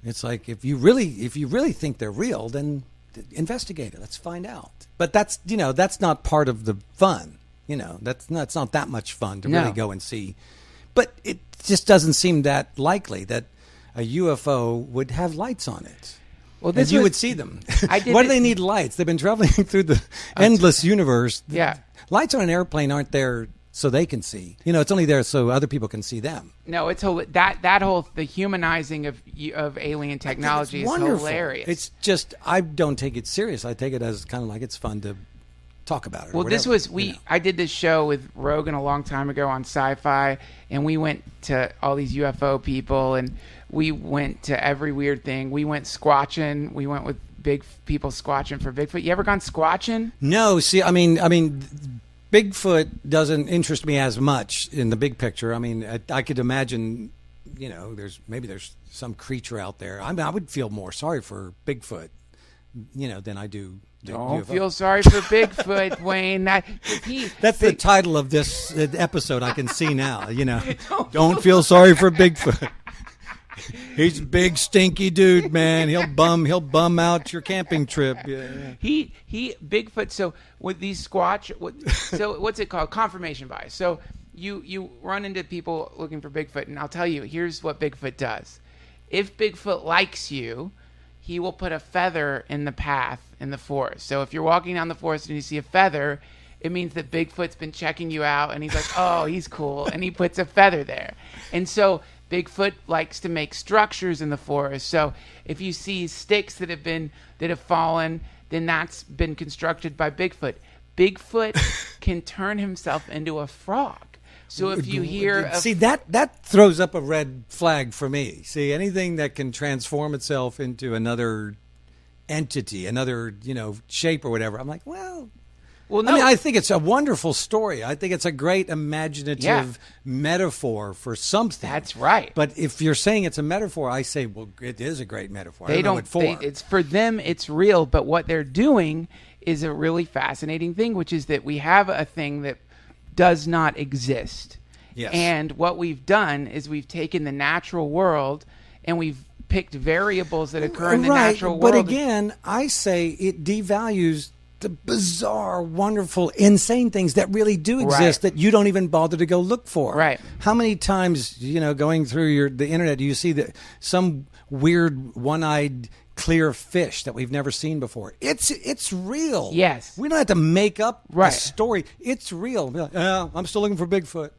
it's like if you really think they're real, then investigate it. Let's find out. But that's not part of the fun. It's not that much fun to really go and see. But it just doesn't seem that likely that a UFO would have lights on it. Well, you would see them. Why do they need lights? They've been traveling through the endless universe. Yeah. Lights on an airplane aren't there so they can see. It's only there so other people can see them. No, it's the humanizing of alien technology is hilarious. It's just, I don't take it serious. I take it as kind of like it's fun to talk about it. Well, I did this show with Rogan a long time ago on Sci-Fi, and we went to all these UFO people, and we went to every weird thing. We went squatching. We went with big people squatching for Bigfoot. You ever gone squatching? No. See, I mean, Bigfoot doesn't interest me as much in the big picture. I mean, I could imagine, there's some creature out there. I mean, I would feel more sorry for Bigfoot, than I do. Don't feel sorry for Bigfoot, Wayne. That's the title of this episode. I can see now. Don't feel sorry for Bigfoot. He's a big stinky dude, man. He'll bum out your camping trip. Yeah. He Bigfoot. So with these so what's it called? Confirmation bias. So you run into people looking for Bigfoot, and I'll tell you, here's what Bigfoot does. If Bigfoot likes you, he will put a feather in the path in the forest. So if you're walking down the forest and you see a feather, it means that Bigfoot's been checking you out, and he's like, oh, he's cool, and he puts a feather there. And so Bigfoot likes to make structures in the forest. So if you see sticks that have fallen, then that's been constructed by Bigfoot. Bigfoot can turn himself into a frog. So if you hear that throws up a red flag for me. See, anything that can transform itself into another entity, another shape or whatever, I'm like, well, no. I mean, I think it's a wonderful story. I think it's a great imaginative metaphor for something. That's right. But if you're saying it's a metaphor, I say, well, it is a great metaphor. I don't know what for. It's for them, it's real. But what they're doing is a really fascinating thing, which is that we have a thing that does not exist. Yes. And what we've done is we've taken the natural world and we've picked variables that occur in the natural world. But again, I say it devalues the bizarre, wonderful, insane things that really do exist that you don't even bother to go look for. Right. How many times, going through the internet, do you see that some weird one-eyed clear fish that we've never seen before? It's real. Yes. We don't have to make up a story. It's real. I'm still looking for Bigfoot.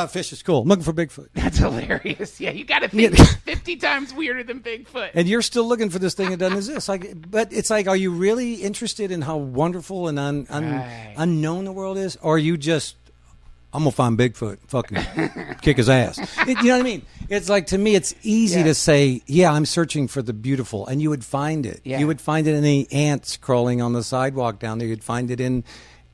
Fish is cool. I'm looking for Bigfoot. That's hilarious. Yeah, you got to think it's 50 times weirder than Bigfoot. And you're still looking for this thing that doesn't exist. But it's like, are you really interested in how wonderful and unknown the world is? Or are you just, I'm going to find Bigfoot, fucking kick his ass. You know what I mean? It's like, to me, it's easy to say, I'm searching for the beautiful. And you would find it. Yeah. You would find it in the ants crawling on the sidewalk down there. You'd find it in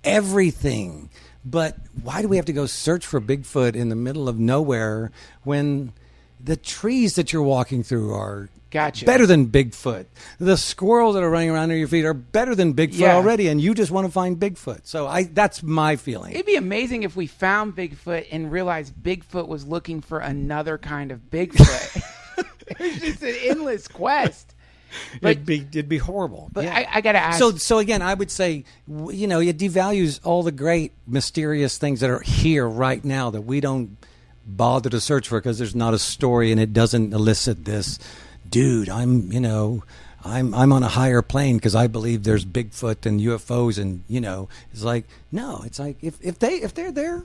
everything. But why do we have to go search for Bigfoot in the middle of nowhere when the trees that you're walking through are better than Bigfoot? The squirrels that are running around under your feet are better than Bigfoot already, and you just want to find Bigfoot. So that's my feeling. It'd be amazing if we found Bigfoot and realized Bigfoot was looking for another kind of Bigfoot. It's just an endless quest. But, it'd be horrible. But yeah. I got to ask. So again, I would say, you know, it devalues all the great mysterious things that are here right now that we don't bother to search for because there's not a story and it doesn't elicit this, dude, I'm on a higher plane because I believe there's Bigfoot and UFOs and, you know, it's like, no, it's like if they're there,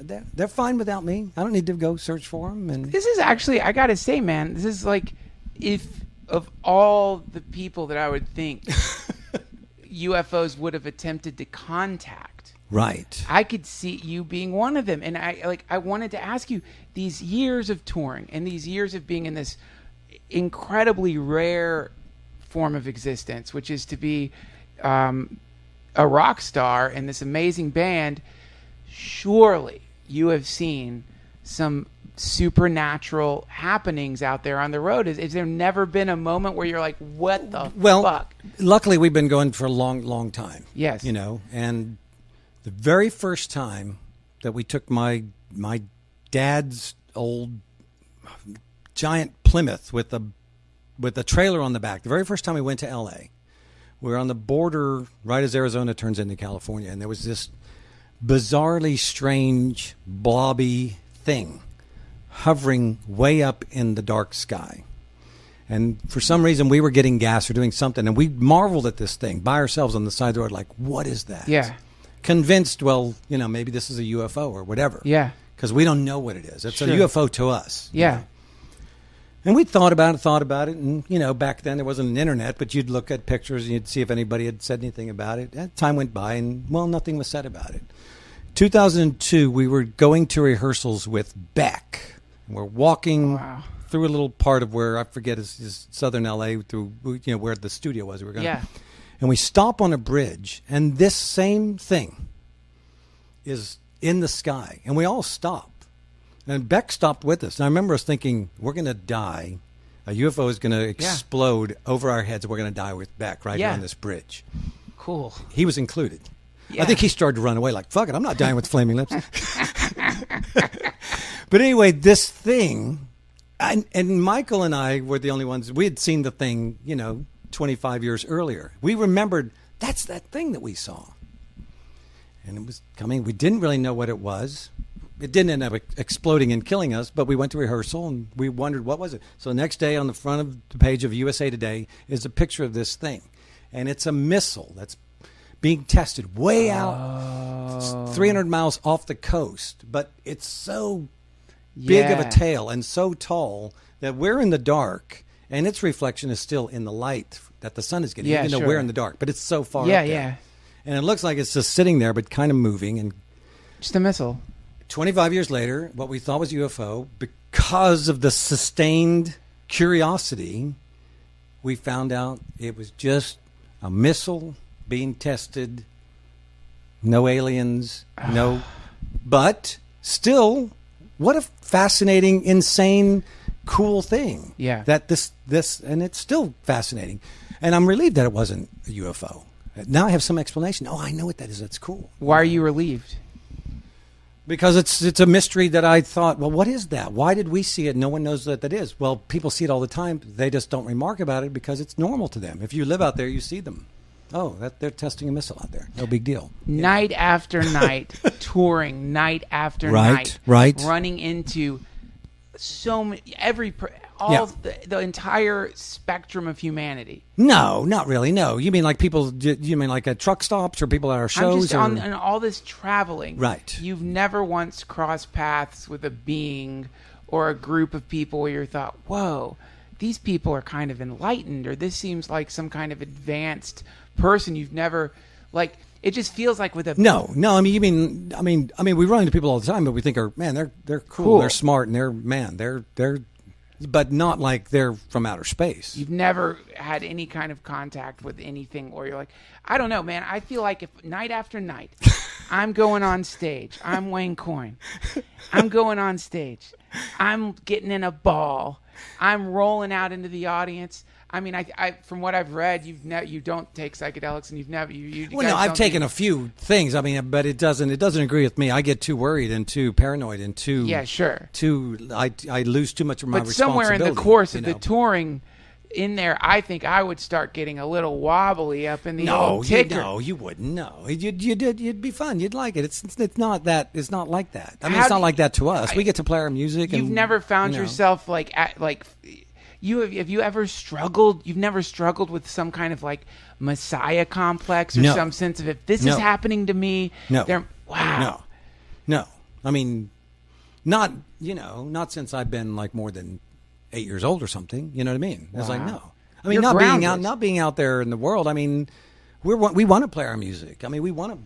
they're fine without me. I don't need to go search for them. And this is actually, I got to say, man, this is like, if of all the people that I would think UFOs would have attempted to contact, right, I could see you being one of them. And I wanted to ask you, these years of touring and these years of being in this incredibly rare form of existence, which is to be a rock star in this amazing band, surely you have seen some supernatural happenings out there on the road. Is there never been a moment where you're like, what the fuck? Luckily, we've been going for a long time. Yes. You know, and the very first time that we took my dad's old giant Plymouth with a trailer on the back, the very first time we went to L.A., we were on the border right as Arizona turns into California, and there was this bizarrely strange, blobby thing hovering way up in the dark sky. And for some reason, we were getting gas or doing something, and we marveled at this thing by ourselves on the side of the road, like, what is that? Yeah. Convinced, well, you know, maybe this is a UFO or whatever. Yeah. Because we don't know what it is. It's sure. a UFO to us. Yeah. You know? And we thought about it, and, you know, back then there wasn't an internet, but you'd look at pictures and you'd see if anybody had said anything about it. And time went by, and, well, nothing was said about it. 2002, we were going to rehearsals with Beck. And we're walking through a little part of where, I forget, is southern L.A., through, you know, where the studio was. And we stop on a bridge, and this same thing is in the sky. And we all stop. And Beck stopped with us. And I remember us thinking, we're going to die. A UFO is going to explode over our heads, and we're going to die with Beck right here on this bridge. Cool. He was included. Yeah. I think he started to run away like, fuck it, I'm not dying with flaming lips. But anyway, this thing, and Michael and I were the only ones, we had seen the thing, you know, 25 years earlier. We remembered, that's that thing that we saw. And it was coming. We didn't really know what it was. It didn't end up exploding and killing us, but we went to rehearsal and we wondered, what was it? So the next day on the front of the page of USA Today is a picture of this thing. And it's a missile that's being tested way out 300 miles off the coast. But it's so big of a tail and so tall that we're in the dark, and its reflection is still in the light that the sun is getting, even though we're in the dark. But it's so far up there. Yeah. And it looks like it's just sitting there, but kind of moving. And just a missile. 25 years later, what we thought was UFO, because of the sustained curiosity, we found out it was just a missile being tested. No aliens, no. But still, what a fascinating, insane, cool thing. Yeah. That this, and it's still fascinating. And I'm relieved that it wasn't a UFO. Now I have some explanation. Oh, I know what that is. That's cool. Why are you relieved? Because it's a mystery that I thought, well, what is that? Why did we see it? No one knows what that is. Well, people see it all the time. They just don't remark about it because it's normal to them. If you live out there, you see them. Oh, they're testing a missile out there. No big deal. Night after night, touring night after night. Right. Running into so many, the entire spectrum of humanity. No, not really. No. You mean like people, you mean like at truck stops or people at our shows? I'm just on all this traveling. Right. You've never once crossed paths with a being or a group of people where you thought, whoa, these people are kind of enlightened, or this seems like some kind of advanced person you've never, like, it just feels like with a... No, I mean, we run into people all the time, but we think they're cool. They're smart, and they're but not like they're from outer space. You've never had any kind of contact with anything where you're like, I don't know, man. I feel like if night after night, I'm going on stage. I'm Wayne Coyne. I'm going on stage. I'm getting in a ball. I'm rolling out into the audience. I mean, I from what I've read, you don't take psychedelics, and you've never you. Well, no, I've taken a few things. I mean, but it doesn't agree with me. I get too worried and too paranoid and too I lose too much of my responsibility. But somewhere in the course of the touring, in there, I think I would start getting a little wobbly up in the old ticker. No, you wouldn't. No, you'd be fun. You'd like it. It's not that. It's not like that. I mean, it's not like that to us. We get to play our music. You've never found yourself like. Have you ever struggled? You've never struggled with some kind of like Messiah complex or some sense of if this is happening to me. Wow. No. I mean, not since I've been like more than 8 years old or something. You know what I mean? It's like no. I mean, not being out there in the world. I mean, we want to play our music. I mean, we want to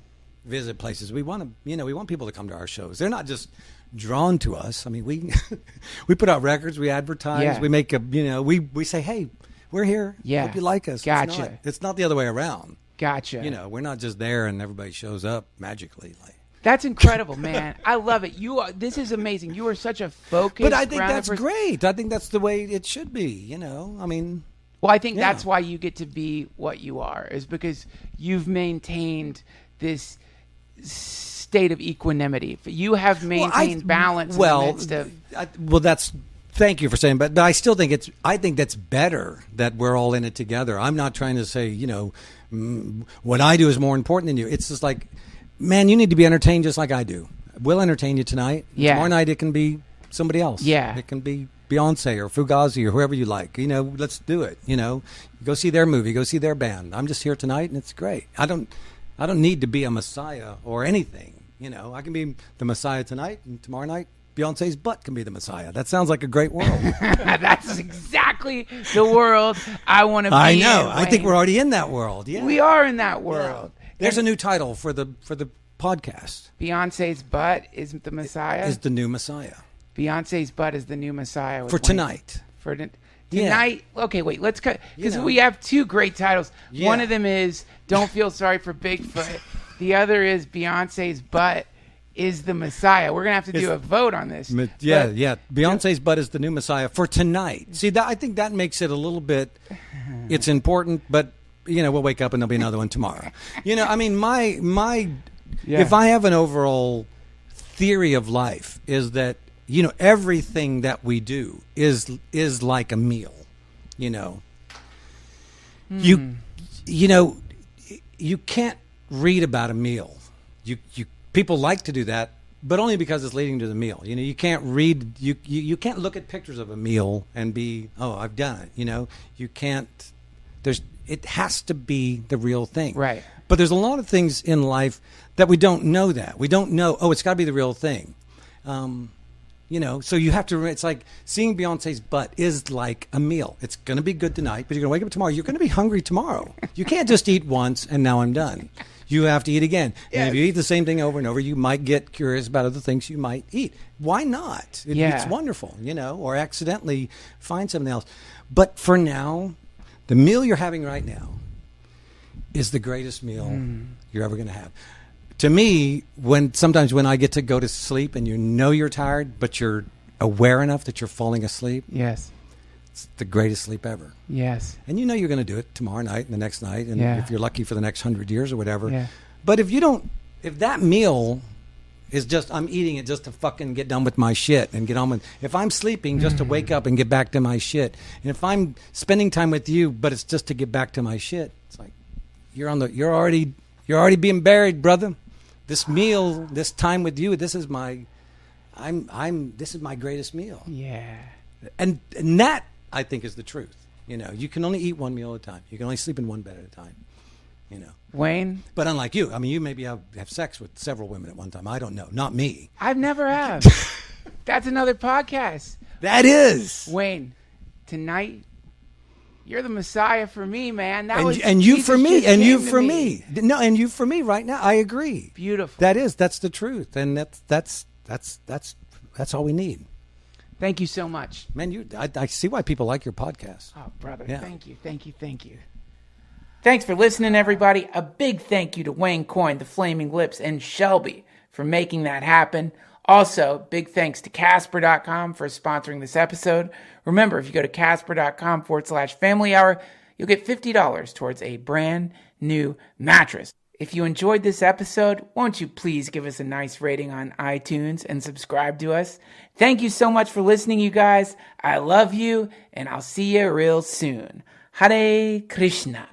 visit places. We want to we want people to come to our shows. They're not just drawn to us. I mean, we put out records, we advertise, we make we say, hey, we're here. Hope you like us. Gotcha. It's not the other way around. Gotcha. We're not just there and everybody shows up magically. That's incredible, man. I love it. This is amazing. You are such a focused. But I think that's great. I think that's the way it should be. I mean. Well, I think that's why you get to be what you are, is because you've maintained this state of equanimity. You have maintained balance in the midst of. Thank you for saying, but I still think I think that's better that we're all in it together. I'm not trying to say, what I do is more important than you. It's just like, man, you need to be entertained just like I do. We'll entertain you tonight. Yeah. Tomorrow night it can be somebody else. Yeah. It can be Beyonce or Fugazi or whoever you like. Let's do it. Go see their movie, go see their band. I'm just here tonight and it's great. I don't need to be a messiah or anything. I can be the messiah tonight, and tomorrow night Beyonce's butt can be the messiah. That sounds like a great world. That's exactly the world I want to be I know. in, I think we're already in that world. Yeah. We are in that world. Yeah. There's a new title for the podcast. Beyonce's butt is the messiah? Is the new messiah. Beyonce's butt is the new messiah. For tonight. Tonight. Okay, wait. Let's cut. Because we have two great titles. Yeah. One of them is Don't Feel Sorry for Bigfoot. The other is Beyonce's butt is the messiah. We're going to have to do a vote on this. Yeah. Beyonce's butt is the new messiah for tonight. See, I think that makes it a little bit, it's important, but, we'll wake up and there'll be another one tomorrow. I mean, if I have an overall theory of life is that, everything that we do is like a meal, You can't read about a meal. People like to do that, but only because it's leading to the meal. You can't read. You can't look at pictures of a meal and be, oh, I've done it. You can't. It has to be the real thing. Right. But there's a lot of things in life that we don't know that. We don't know. Oh, it's got to be the real thing. So you have to. It's like seeing Beyonce's butt is like a meal. It's going to be good tonight, but you're going to wake up tomorrow. You're going to be hungry tomorrow. You can't just eat once and now I'm done. You have to eat again. Yes. And if you eat the same thing over and over, you might get curious about other things you might eat. Why not? It's wonderful, or accidentally find something else. But for now, the meal you're having right now is the greatest meal you're ever going to have. To me, sometimes when I get to go to sleep and you're tired, but you're aware enough that you're falling asleep. Yes. It's the greatest sleep ever. Yes. And you're going to do it tomorrow night and the next night, and if you're lucky for the next 100 years or whatever. Yeah. But if that meal is just, I'm eating it just to fucking get done with my shit and get on with, if I'm sleeping just to wake up and get back to my shit, and if I'm spending time with you, but it's just to get back to my shit, it's like, you're already being buried, brother. This meal, this time with you, this is my greatest meal. Yeah. And that, I think, is the truth. You can only eat one meal at a time. You can only sleep in one bed at a time. Wayne? But unlike you, I mean, you maybe have sex with several women at one time. I don't know. Not me. I've never have. That's another podcast. That is. Wayne, tonight, you're the messiah for me, man. And you for me. And you for me. No, and you for me right now. I agree. Beautiful. That's the truth. And that's all we need. Thank you so much. Man, I see why people like your podcast. Oh, brother. Yeah. Thank you. Thanks for listening, everybody. A big thank you to Wayne COYNE, the Flaming Lips, and Shelby for making that happen. Also, big thanks to Casper.com for sponsoring this episode. Remember, if you go to Casper.com/family hour, you'll get $50 towards a brand new mattress. If you enjoyed this episode, won't you please give us a nice rating on iTunes and subscribe to us? Thank you so much for listening, you guys. I love you, and I'll see you real soon. Hare Krishna.